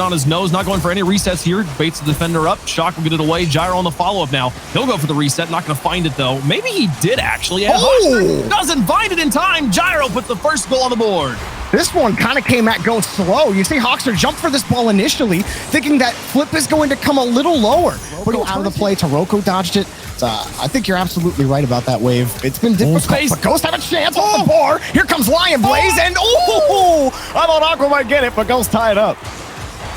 on his nose, not going for any resets here. Baits the defender up. Shock will get it away. Gyro on the follow-up now. He'll go for the reset. Not going to find it, though. Maybe he did, actually. And Hoxer doesn't find it in time. Gyro puts the first goal on the board. This one kind of came at go slow. You see Hoxer jump for this ball initially, thinking that flip is going to come a little lower. Putting out of the play, Taroko dodged it. I think you're absolutely right about that, Wave. It's been difficult, but Ghost have a chance off the bar. Here comes Lion Blaze, and I thought Aqua might get it, but Ghost tie it up.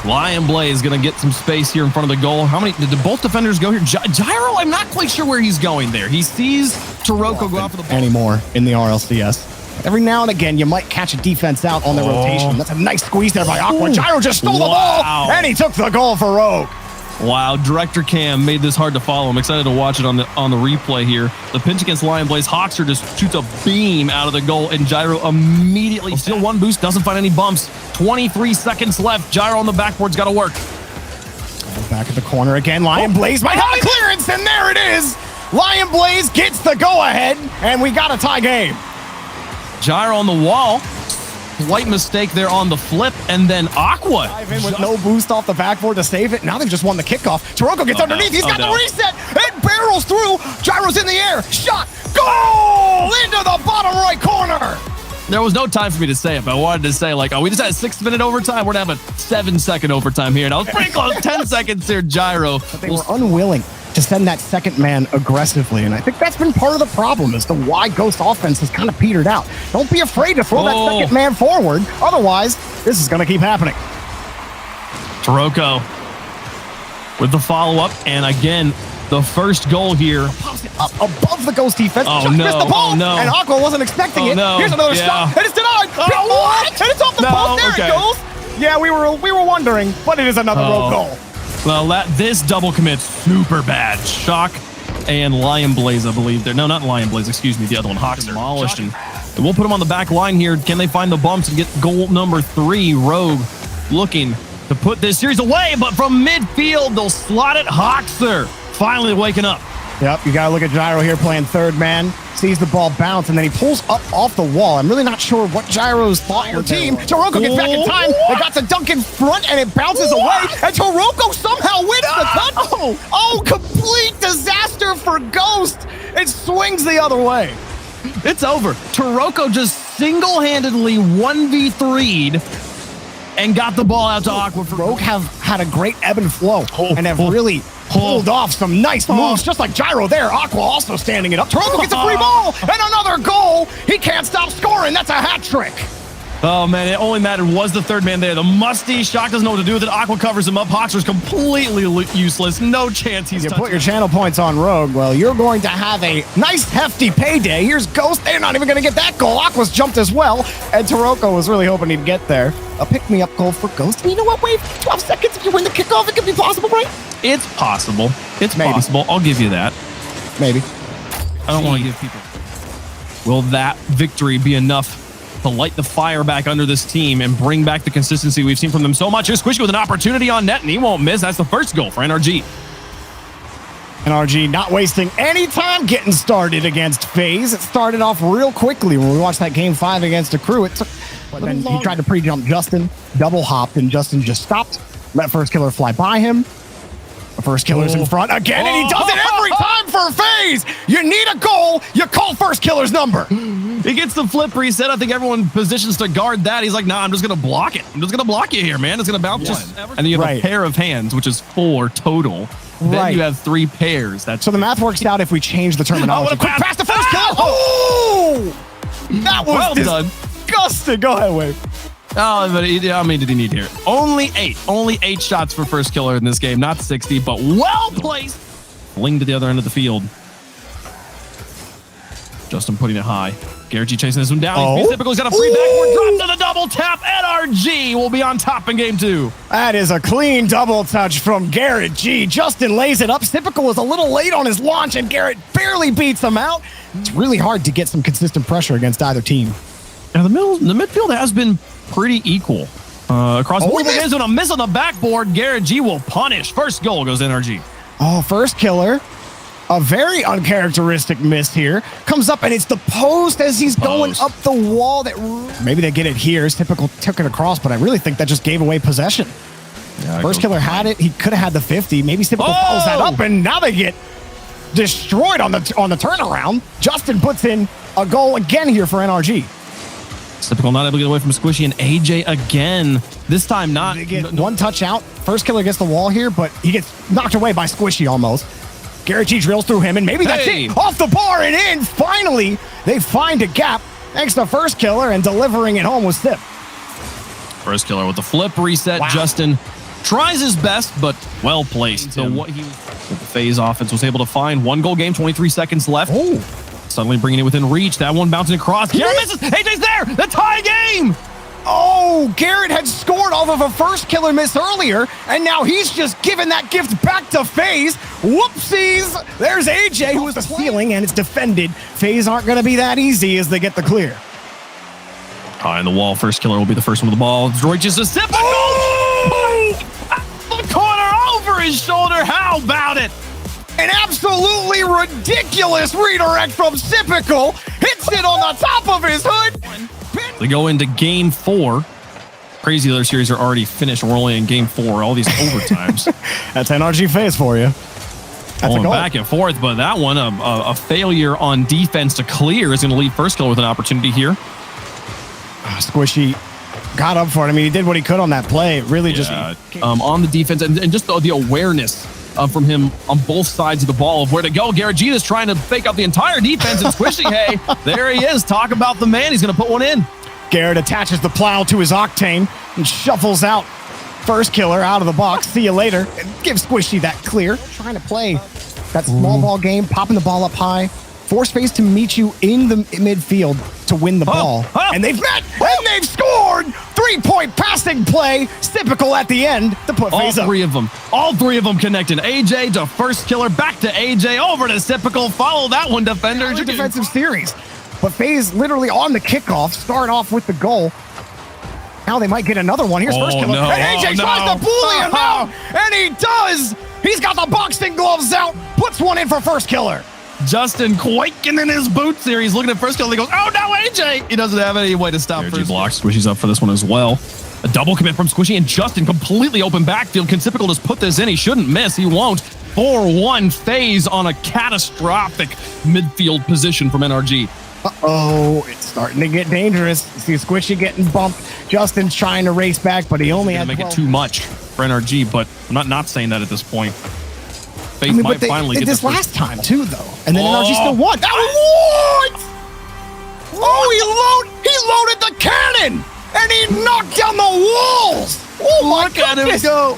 Lion Blaze going to get some space here in front of the goal. How many did both defenders go here? Gyro, I'm not quite sure where he's going there. He sees Taroko go out for the ball. Anymore in the RLCS. Every now and again, you might catch a defense out on the rotation. That's a nice squeeze there by Aqua. Gyro just stole the ball, and he took the goal for Rogue. Wow, Director Cam made this hard to follow. I'm excited to watch it on the replay here. The pinch against Lion Blaze. Hoxer just shoots a beam out of the goal, and Gyro immediately still one boost, doesn't find any bumps. 23 seconds left. Gyro on the backboard's got to work. Back at the corner again. Lion Blaze might have a clearance, and there it is. Lion Blaze gets the go-ahead, and we got a tie game. Gyro on the wall. Slight mistake there on the flip, and then Aqua. Dive in with no boost off the backboard to save it. Now they've just won the kickoff. Taroko gets underneath. He's got the reset. It barrels through. Gyro's in the air. Shot. Goal! Into the bottom right corner. There was no time for me to say it, but I wanted to say, like, we just had a 6-minute overtime. We're going to have a 7-second overtime here. Now, it's pretty close. 10 seconds here, Gyro. But they were unwilling to send that second man aggressively, and I think that's been part of the problem as to why Ghost offense has kind of petered out. Don't be afraid to throw that second man forward. Otherwise, this is going to keep happening. Taroko with the follow-up, and again, the first goal here. Up above the Ghost defense. Oh, no. Missed the ball, and Aqua wasn't expecting it. No. Here's another shot, and it's denied. What? And it's off the post. There it goes. Yeah, we were wondering, but it is another road goal. Well, this double commits super bad. Shock and Lion Blaze, I believe. No, not Lion Blaze, excuse me. The other one, Hoxer. Demolished, and we'll put him on the back line here. Can they find the bumps and get goal number 3? Rogue looking to put this series away, but from midfield, they'll slot it. Hoxer finally waking up. Yep, you got to look at Gyro here playing third man. Sees the ball bounce, and then he pulls up off the wall. I'm really not sure what Gyro's thought or team. Taroko gets back in time. They got to dunk in front, and it bounces away. And Taroko somehow wins the touch. Oh, complete disaster for Ghost. It swings the other way. It's over. Taroko just single-handedly 1v3'd and got the ball out to Aqua. Rogue have had a great ebb and flow and have really pulled off some nice moves, just like Gyro there. Aqua also standing it up. Taroko gets a free ball and another goal. He can't stop scoring. That's a hat trick. Oh, man, it only mattered was the third man there. The musty Shock doesn't know what to do with it. Aqua covers him up. Hoxer's completely useless. No chance he's put your channel points on Rogue. Well, you're going to have a nice, hefty payday. Here's Ghost. They're not even going to get that goal. Aqua's jumped as well, and Taroko was really hoping he'd get there. A pick-me-up goal for Ghost. And you know what, Wave? 12 seconds. If you win the kickoff, it could be possible, right? It's possible. It's possible. I'll give you that. Maybe. I don't want to give people... Will that victory be enough to light the fire back under this team and bring back the consistency we've seen from them so much? Here's Squishy with an opportunity on net, and he won't miss. That's the first goal for NRG. NRG not wasting any time getting started against FaZe. It started off real quickly when we watched that Game 5 against a crew. It took, but then he tried to pre-jump Justin, double hopped, and Justin just stopped. Let first killer fly by him. The first killer's in front again, and he does it every time for FaZe. You need a goal, you call first killer's number. He gets the flip reset. I think everyone positions to guard that. He's like, nah, I'm just going to block it. I'm just going to block you here, man. It's going to bounce. And then you have a pair of hands, which is 4 total. Then you have 3 pairs. So the math works out if we change the terminology. Quick pass to first killer. Oh! That was well done. Disgusting. Go ahead, Wave. Oh, but how many did he need here? Only 8. Only 8 shots for first killer in this game. Not 60, but well placed. Fling to the other end of the field. Justin putting it high. Garrett G chasing this one down. He's typical. He's got a free backward drop to the double tap. NRG will be on top in game 2. That is a clean double touch from Garrett G. Justin lays it up. Typical was a little late on his launch, and Garrett barely beats him out. It's really hard to get some consistent pressure against either team. Now the midfield has been pretty equal across multiple games. When a miss on the backboard, Garrett G will punish. First goal goes NRG. Oh, first killer. A very uncharacteristic miss here. Comes up, and it's the post as he's going up the wall. That maybe they get it here. Typical took it across, but I really think that just gave away possession. Yeah, First killer had it. He could have had the 50. Maybe Typical follows that up, and now they get destroyed on the turnaround. Justin puts in a goal again here for NRG. Typical not able to get away from Squishy, and AJ again. This time not. They get one touch out. First killer gets the wall here, but he gets knocked away by Squishy almost. Garrett G drills through him, and maybe that's it. Off the bar and in. Finally, they find a gap thanks to First Killer, and delivering it home with Sip. First killer with the flip reset. Wow. Justin tries his best, but well placed. So what he was with the FaZe offense was able to find 1 goal game, 23 seconds left. Oh, Suddenly bringing it within reach. That one bouncing across. Garrett misses. AJ's there. The tie game. oh, Garrett had scored off of a First Killer miss earlier, and now he's just given that gift back to FaZe. Whoopsies. There's AJ, who was stealing, and it's defended. FaZe aren't going to be that easy as they get the clear. High in the wall. First killer will be the first one with the ball. Droid just a sip. The corner over his shoulder. How about it? An absolutely ridiculous redirect from Sipical. Hits it on the top of his hood. They go into game 4. Crazy other series are already finished. We're only in game 4. All these overtimes. That's NRG FaZe for you. That's Going back and forth, but that one, a failure on defense to clear is going to leave First Killer with an opportunity here. Squishy got up for it. I mean, he did what he could on that play. Really just on the defense and just the awareness from him on both sides of the ball of where to go. Garrett G is trying to fake out the entire defense, and Squishy, hey, there he is. Talk about the man. He's going to put one in. Garrett attaches the plow to his Octane and shuffles out First Killer out of the box. See you later. And gives Squishy that clear. Trying to play that small ball game, popping the ball up high. Force FaZe to meet you in the midfield to win the ball. And they've met, and they've scored! 3-point passing play. Typical at the end to put FaZe up. All three of them connecting. AJ to First Killer, back to AJ, over to Typical. Follow that one, defenders. Defensive series. But FaZe literally on the kickoff, start off with the goal. Now they might get another one. Here's First Killer. No. And AJ tries to bully him out, and he does! He's got the boxing gloves out, puts one in for First Killer. Justin quaking in his boots here. He's looking at First Killer. He goes, oh no, AJ! He doesn't have any way to stop First. Blocks. Squishy's up for this one as well. A double commit from Squishy, and Justin completely open backfield. Can Typical just put this in? He shouldn't miss. He won't. 4-1 FaZe on a catastrophic midfield position from NRG. Uh-oh, it's starting to get dangerous. You see Squishy getting bumped. Justin's trying to race back, but he only had to make it too much for NRG, but I'm not saying that at this point. FaZe might finally get this last time too, though, and then NRG still won. That was what? Oh, he loaded the cannon, and he knocked down the walls. Oh my goodness! Go.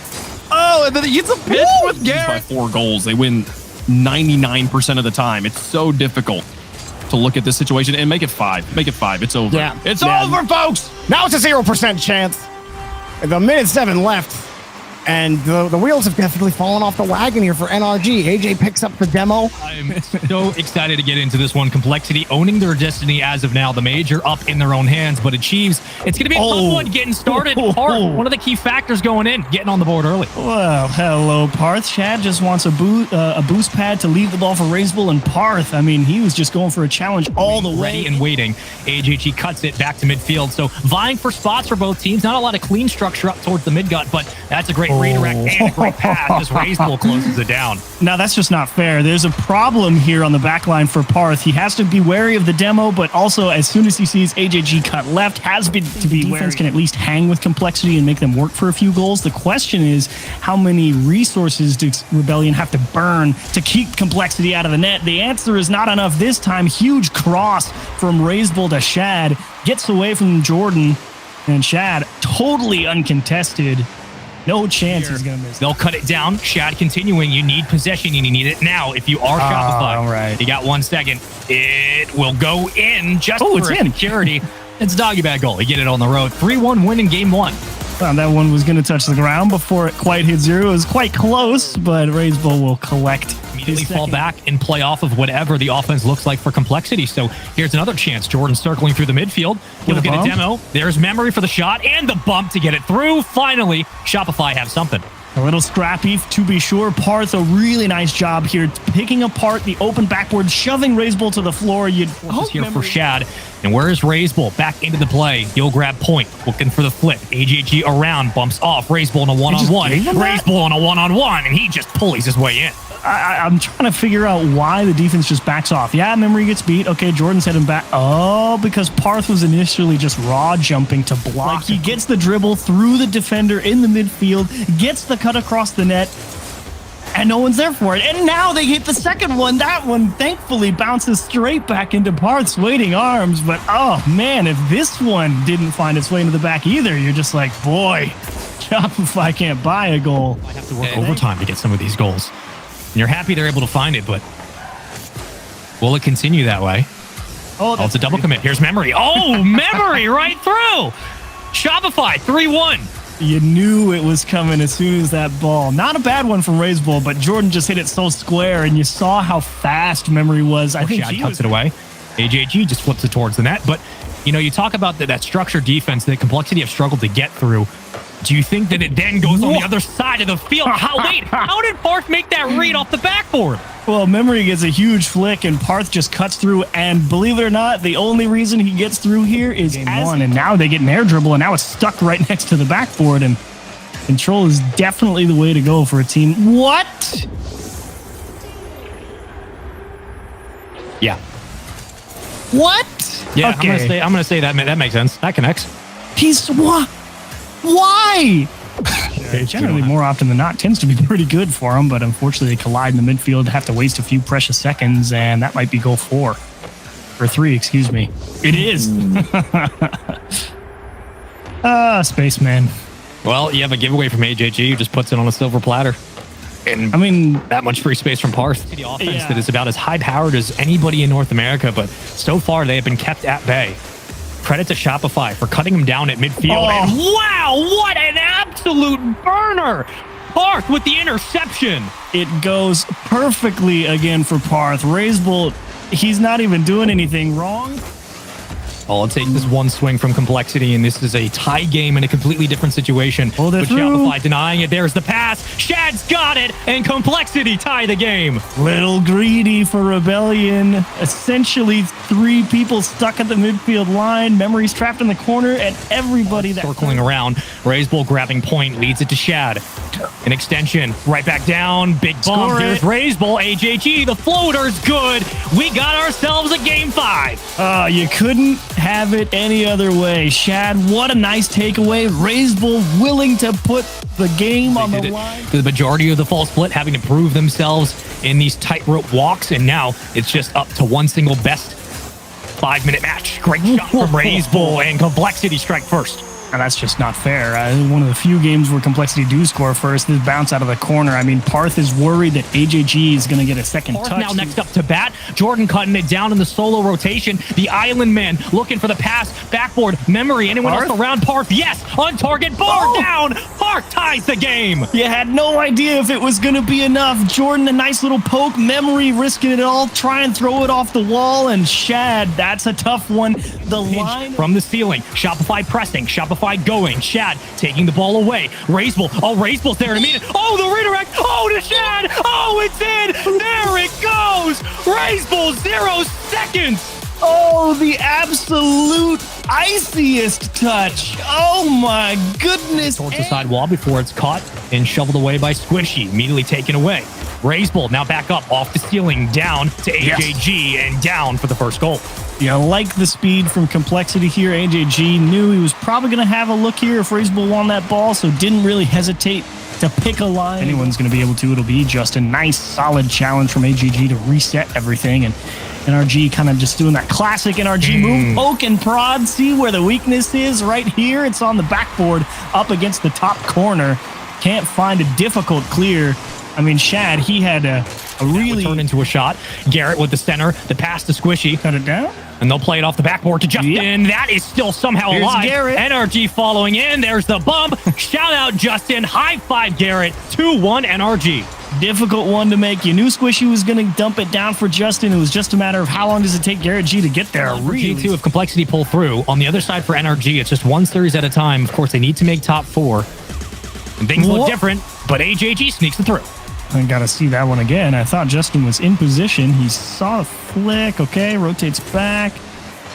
Oh, and then he gets a pitch with Garrett. By 4 goals, they win 99% of the time. It's so difficult to look at this situation and make it 5. Make it 5. It's over. Yeah, it's over, folks. Now it's a 0% chance. The minute 7 left. And the wheels have definitely fallen off the wagon here for NRG. AJ picks up the demo. I'm so excited to get into this one. Complexity owning their destiny as of now. The major up in their own hands, but Achieves, it's going to be a tough one getting started. Parth, one of the key factors going in, getting on the board early. Well, hello, Parth. Shad just wants a boost pad to leave the ball for Razebull, and Parth, I mean, he was just going for a challenge all the way. Ready and waiting. AJG cuts it back to midfield. So vying for spots for both teams. Not a lot of clean structure up towards the mid gut, but that's a great redirect and a great pass as Razebull closes it down. Now, that's just not fair. There's a problem here on the back line for Parth. He has to be wary of the demo, but also as soon as he sees AJG cut left, has been to be wary. Defense can at least hang with Complexity and make them work for a few goals. The question is, how many resources does Rebellion have to burn to keep Complexity out of the net? The answer is not enough this time. Huge cross from Razebull to Shad. Gets away from Jordan, and Shad totally uncontested. No chance he's going to miss. They'll cut it down. Shad continuing. You need possession. You need it now. If you are Shopify, all right. You got 1 second. It will go in just for security. It's a doggy bag goal. You get it on the road. 3-1 win in game 1. Well, that one was going to touch the ground before it quite hit 0. It was quite close, but Razebull will collect. Immediately fall back and play off of whatever the offense looks like for Complexity. So here's another chance. Jordan circling through the midfield. He'll get a demo. There's memory for the shot and the bump to get it through. Finally, Shopify have something. A little scrappy, to be sure. Parth, a really nice job here, picking apart the open backboard, shoving RazeBull to the floor. You'd hope Here for Shad. And where is RazeBull? Back into the play. He'll grab point, looking for the flip. AJG around, bumps off. RazeBull in a one-on-one. RazeBull on a one-on-one, and he just pulleys his way in. I'm trying to figure out why the defense just backs off. Yeah, Memory gets beat. Okay, Jordan's heading back. Oh, because Parth was initially just raw jumping to block. Like he gets the dribble through the defender in the midfield, gets the cut across the net, and no one's there for it. And now they hit the second one. That one thankfully bounces straight back into Parth's waiting arms. But oh man, if this one didn't find its way into the back either, you're just like, boy, Shopify can't buy a goal. I have to work overtime to get some of these goals. And you're happy they're able to find it, but will it continue that way? Oh, it's a double commit. Here's Memory. Oh, Memory right through. Shopify 3-1. You knew it was coming as soon as that ball. Not a bad one from RazeBull, but Jordan just hit it so square, and you saw how fast Memory was. I think Shad cuts it away. AJG just flips it towards the net. But, you know, you talk about that structured defense that Complexity have struggled to get through. Do you think that it then goes on the other side of the field? How did Parth make that read off the backboard? Well, Memory gets a huge flick, and Parth just cuts through. And believe it or not, the only reason he gets through here is game one. And now they get an air dribble, and now it's stuck right next to the backboard. And control is definitely the way to go for a team. What? Yeah. What? Yeah, okay. I'm gonna say that makes sense. That connects. He's what? Why? Generally, more often than not, tends to be pretty good for them, but unfortunately, they collide in the midfield, have to waste a few precious seconds, and that might be goal 4. Or 3, excuse me. It is. Spaceman. Well, you have a giveaway from AJG who just puts it on a silver platter. And I mean, that much free space from Parth. The offense that is about as high-powered as anybody in North America, but so far they have been kept at bay. Credit to Shopify for cutting him down at midfield. And wow, what an absolute burner! Parth with the interception. It goes perfectly again for Parth. RazeBull, he's not even doing anything wrong. All it takes is one swing from Complexity, and this is a tie game in a completely different situation. Oh, but Shopify denying it. There's the pass. Shad's got it, and Complexity tie the game. Little greedy for Rebellion. Essentially, 3 people stuck at the midfield line. Memory's trapped in the corner, and everybody that circling around. RazeBull grabbing point leads it to Shad. An extension right back down. Big bump. Here's RazeBull. AJG. The floater's good. We got ourselves a game 5. You couldn't have it any other way. Shad, what a nice takeaway. RazeBull willing to put the game on the line. The majority of the fall split having to prove themselves in these tightrope walks, and now it's just up to one single best 5-minute match. Great shot from RazeBull, and Complexity strike first. And that's just not fair. One of the few games where Complexity do score first. This bounce out of the corner. I mean, Parth is worried that AJG is going to get a second touch. Now next up to bat. Jordan cutting it down in the solo rotation. The Island Man looking for the pass. Backboard. Memory. Anyone else around Parth? Yes. On target. Bar down. Parth ties the game. You had no idea if it was going to be enough. Jordan, a nice little poke. Memory risking it all. Try and throw it off the wall. And Shad, that's a tough one. The line from the ceiling. Shopify pressing. Shopify going. Shad taking the ball away. RazeBull. Oh, RazeBull's there to meet it. Oh, the redirect. Oh, to Shad. Oh, it's in. There it goes. RazeBull 0 seconds. Oh, the absolute iciest touch. Oh, my goodness. Towards the side wall before it's caught and shoveled away by Squishy. Immediately taken away. RazeBull now back up off the ceiling, down to AJG, and down for the first goal. You like the speed from Complexity here. AJG knew he was probably going to have a look here if RazeBull won that ball, so didn't really hesitate to pick a line. If anyone's going to be able to, it'll be just a nice, solid challenge from AJG to reset everything. And NRG kind of just doing that classic NRG move. Poke and prod. See where the weakness is right here. It's on the backboard up against the top corner. Can't find a difficult clear. I mean, Shad, he had a really... turn into a shot. Garrett with the center. The pass to Squishy. Cut it down. And they'll play it off the backboard to Justin. Yep. That is still somehow alive. Garrett. NRG following in. There's the bump. Shout out, Justin. High five, Garrett. 2-1 NRG. Difficult one to make. You knew Squishy was going to dump it down for Justin. It was just a matter of how long does it take Garrett G to get there. Really? G2 if Complexity pull through. On the other side for NRG, it's just one series at a time. Of course, they need to make top 4. And things look Whoa. different, but AJG sneaks it through. I gotta see that one again. I thought Justin was in position. He saw the flick. Okay, rotates back.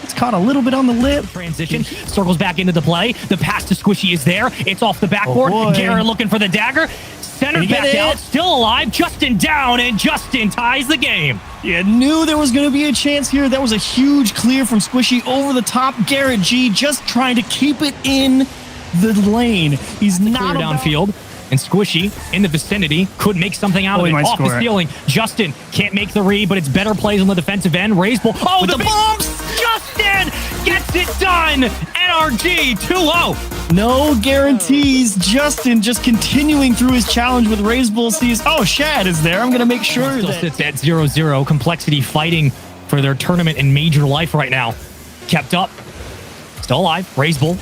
It's caught a little bit on the lip. Transition, circles back into the play. The pass to Squishy is there. It's off the backboard. boy. Garrett looking for the dagger. Centered Get back it. out, still alive. Justin down, and Justin ties the game. You knew there was going to be a chance here. That was a huge clear from Squishy over the top. Garrett G just trying to keep it in the lane. He's not Clear downfield. And Squishy in the vicinity could make something out Oh, of he it. might Off the score it. ceiling. Justin can't make the read, but it's better plays on the defensive end. Raise ball. Oh, With the the bombs! Justin gets it done. NRG 2-0. No guarantees. Justin just continuing through his challenge with Raise Bull sees, oh, Shad is there. I'm going to make sure Still that... sits at 0-0. Complexity fighting for their tournament and major life right now. Kept up. Still alive. Raise bull.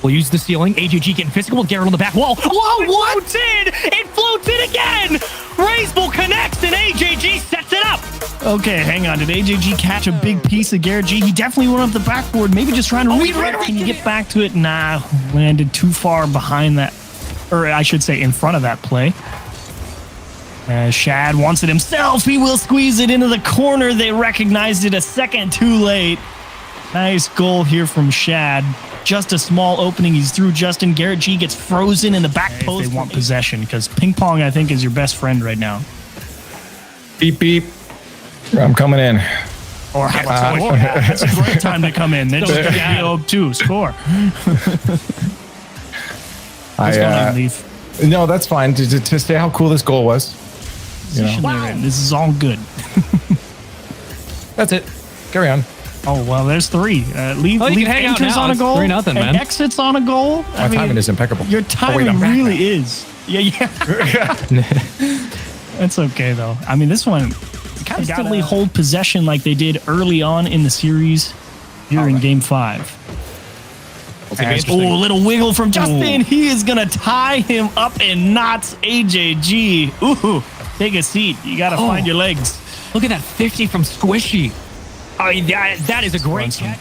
Will use the ceiling. AJG getting physical with Garrett on the back wall. Whoa, what? It floats in. It floats in again. Raise bull connects and AJG sets it up. Okay, hang on. Did AJG catch a big piece of Garrett G? He definitely went up the backboard, maybe just trying to redirect. Can you get back to it? Nah, landed too far behind that, or I should say in front of that play. Shad wants it himself. He will squeeze it into the corner. They recognized it a second too late. Nice goal here from Shad. Just a small opening. He's through Justin. Garrett G gets frozen in the back post. They want possession because ping pong, I think, is your best friend right now. Beep, beep. I'm coming in. Or how about score? That's a great time to come in. They just go up two, score. What's going on, Leaf? No, that's fine. To say how cool this goal was. You know. Position they're in. This is all good. That's it. Carry on. Oh, well, there's three. Leaf, Oh, you Leaf can hang out enters now. on a It's goal. 3-0, and man. exits on a goal. My timing is impeccable. Your Oh, wait, timing I'm back really now. is. Yeah. That's okay, though. I mean, this one, constantly hold possession like they did early on in the series here in Game 5. Oh, a little wiggle from Justin. He is going to tie him up in knots. AJG. Ooh, take a seat. You got to find your legs. Look at that 50 from Squishy. I mean, that is a great catch.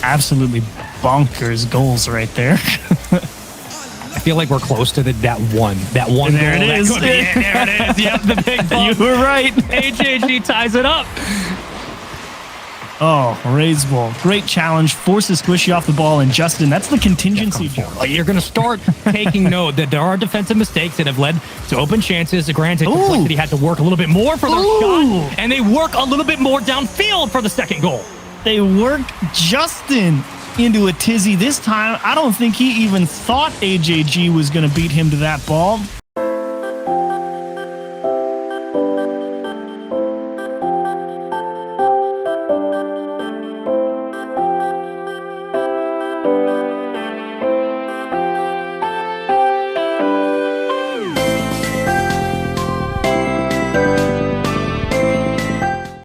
Absolutely bonkers goals right there. I feel like we're close to that one. That one There goal. it is. There it is. Yep, the big bump. You were right. AJG ties it up. Oh, raise ball. Great challenge. Forces Squishy off the ball. And Justin, that's the contingency. You're going to start taking note that there are defensive mistakes that have led to open chances. Granted, Complexity had to work a little bit more for their shot, and they work a little bit more downfield for the second goal. They worked Justin into a tizzy this time. I don't think he even thought AJG was going to beat him to that ball.